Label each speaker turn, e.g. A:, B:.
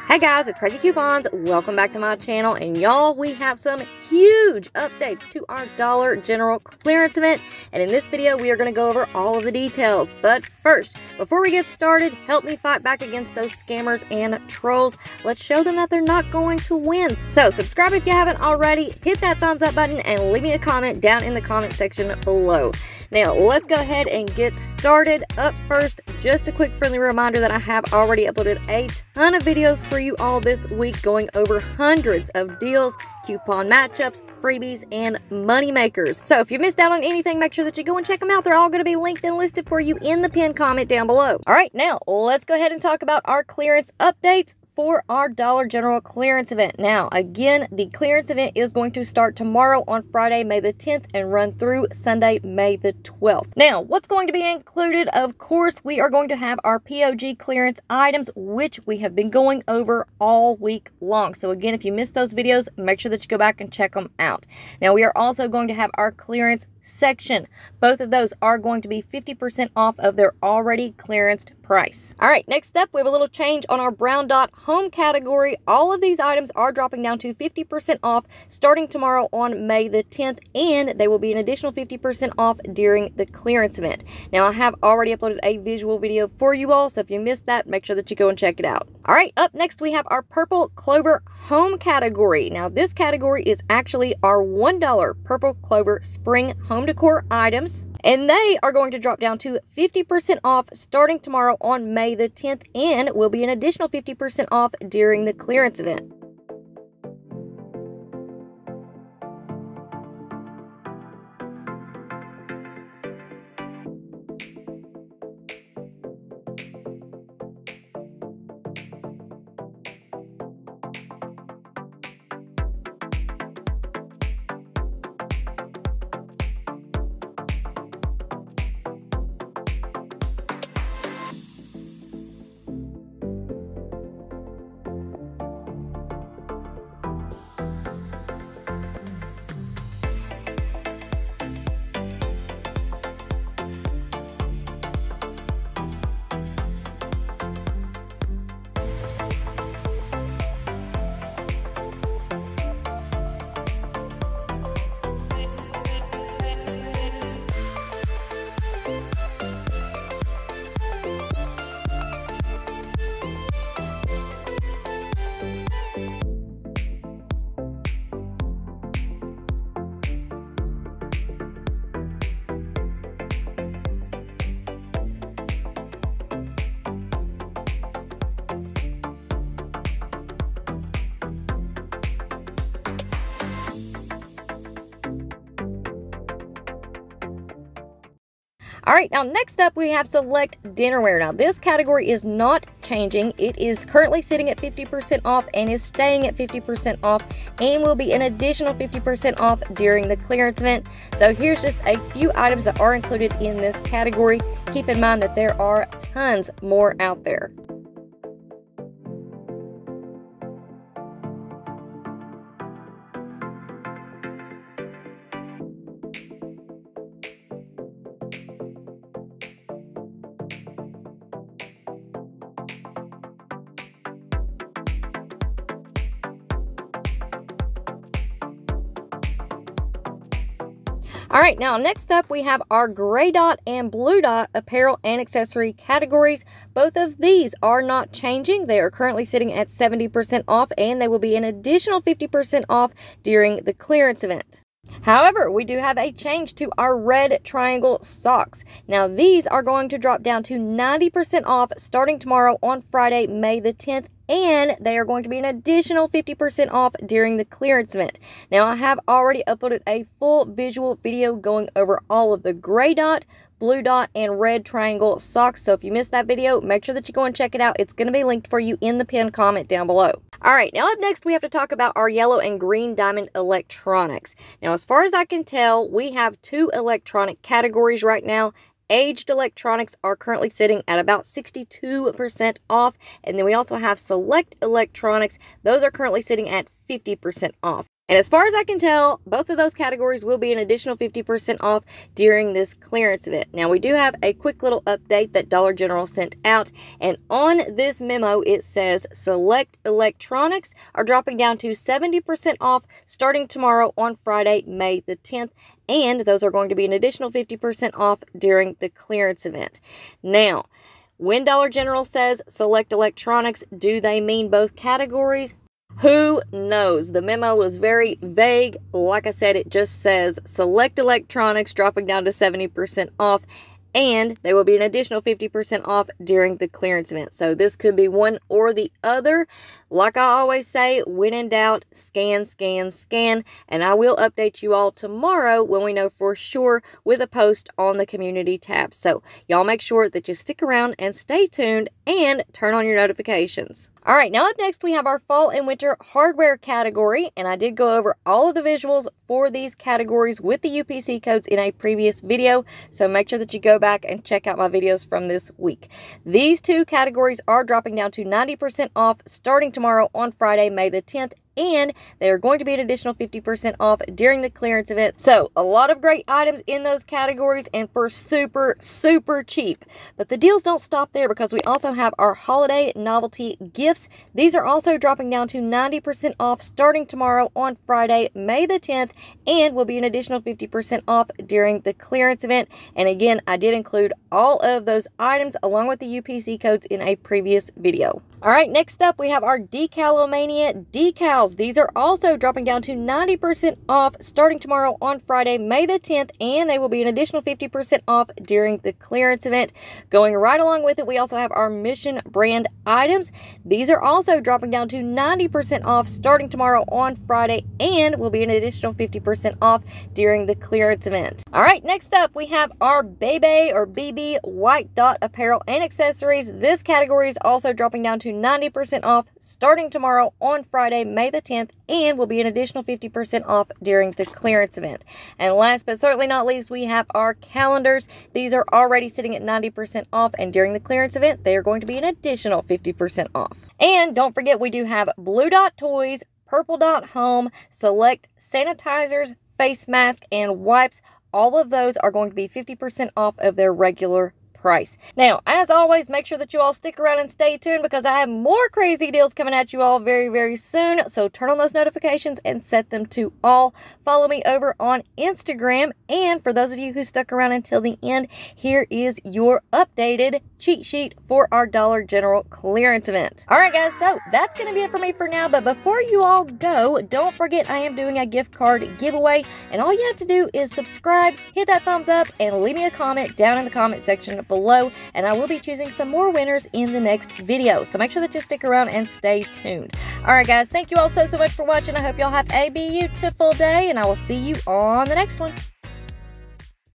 A: Hey guys, it's Craz-E Coupons. Welcome back to my channel, and y'all, we have some huge updates to our Dollar General clearance event, and in this video we are going to go over all of the details. But first, before we get started, help me fight back against those scammers and trolls. Let's show them that they're not going to win. So subscribe if you haven't already, hit that thumbs up button, and leave me a comment down in the comment section below. Now, let's go ahead and get started. Up first, just a quick friendly reminder that I have already uploaded a ton of videos for you all this week, going over hundreds of deals, coupon matchups, freebies, and money makers. So if you missed out on anything, make sure that you go and check them out. They're all going to be linked and listed for you in the pinned comment down below. All right, now let's go ahead and talk about our clearance updates for our Dollar General clearance event. Now, again, the clearance event is going to start tomorrow on Friday, May the 10th, and run through Sunday, May the 12th. Now, what's going to be included? Of course, we are going to have our POG clearance items, which we have been going over all week long. So again, if you missed those videos, make sure that you go back and check them out. Now, we are also going to have our clearance section. Both of those are going to be 50% off of their already clearanced price. All right, next up, we have a little change on our brown dot home category. All of these items are dropping down to 50% off starting tomorrow on May the 10th, and they will be an additional 50% off during the clearance event. Now, I have already uploaded a visual video for you all, so if you missed that, make sure that you go and check it out. All right, up next, we have our Purple Clover home category. Now, this category is actually our $1 Purple Clover spring home decor items, and they are going to drop down to 50% off starting tomorrow on May the 10th, and will be an additional 50% off during the clearance event. All right, now next up we have select dinnerware. Now this category is not changing. It is currently sitting at 50% off and is staying at 50% off, and will be an additional 50% off during the clearance event. So here's just a few items that are included in this category. Keep in mind that there are tons more out there. All right, now next up we have our gray dot and blue dot apparel and accessory categories. Both of these are not changing. They are currently sitting at 70% off, and they will be an additional 50% off during the clearance event. However, we do have a change to our red triangle socks. Now, these are going to drop down to 90% off starting tomorrow on Friday, May the 10th, and they are going to be an additional 50% off during the clearance event. Now, I have already uploaded a full visual video going over all of the gray dot, blue dot, and red triangle socks. So if you missed that video, make sure that you go and check it out. It's going to be linked for you in the pinned comment down below. All right, now up next, we have to talk about our yellow and green diamond electronics. Now, as far as I can tell, we have two electronic categories right now. Aged electronics are currently sitting at about 62% off. And then we also have select electronics. Those are currently sitting at 50% off. And as far as I can tell, both of those categories will be an additional 50% off during this clearance event. Now, we do have a quick little update that Dollar General sent out. And on this memo, it says select electronics are dropping down to 70% off starting tomorrow on Friday, May the 10th. And those are going to be an additional 50% off during the clearance event. Now, when Dollar General says select electronics, do they mean both categories? Who knows? The memo was very vague. Like I said, it just says select electronics dropping down to 70% off, and there will be an additional 50% off during the clearance event. So this could be one or the other. Like I always say, when in doubt, scan, scan, scan. And I will update you all tomorrow when we know for sure with a post on the community tab. So y'all make sure that you stick around and stay tuned and turn on your notifications. All right, now up next we have our fall and winter hardware category, and I did go over all of the visuals for these categories with the UPC codes in a previous video, so make sure that you go back and check out my videos from this week. These two categories are dropping down to 90% off starting tomorrow on Friday, May the 10th, and they are going to be an additional 50% off during the clearance event. So a lot of great items in those categories and for super, super cheap. But the deals don't stop there, because we also have our holiday novelty gifts. These are also dropping down to 90% off starting tomorrow on Friday, May the 10th, and will be an additional 50% off during the clearance event. And again, I did include all of those items along with the UPC codes in a previous video. All right, next up we have our Decalomania decals. These are also dropping down to 90% off starting tomorrow on Friday, May the 10th, and they will be an additional 50% off during the clearance event. Going right along with it, we also have our Mission brand items. These are also dropping down to 90% off starting tomorrow on Friday, and will be an additional 50% off during the clearance event. All right, next up we have our Bebe or BB white dot apparel and accessories. This category is also dropping down to 90% off starting tomorrow on Friday, May the 10th, and will be an additional 50% off during the clearance event. And last but certainly not least, we have our calendars. These are already sitting at 90% off, and during the clearance event, they are going to be an additional 50% off. And don't forget, we do have Blue Dot Toys, Purple Dot Home, select sanitizers, face masks, and wipes. All of those are going to be 50% off of their regular price. Now, as always, make sure that you all stick around and stay tuned, because I have more crazy deals coming at you all very, very soon. So turn on those notifications and set them to all. Follow me over on Instagram. And for those of you who stuck around until the end, here is your updated cheat sheet for our Dollar General clearance event. All right, guys, so that's going to be it for me for now. But before you all go, don't forget I am doing a gift card giveaway. And all you have to do is subscribe, hit that thumbs up, and leave me a comment down in the comment section below, and I will be choosing some more winners in the next video. So make sure that you stick around and stay tuned. All right, guys, thank you all so much for watching. I hope y'all have a beautiful day, and I will see you on the next one.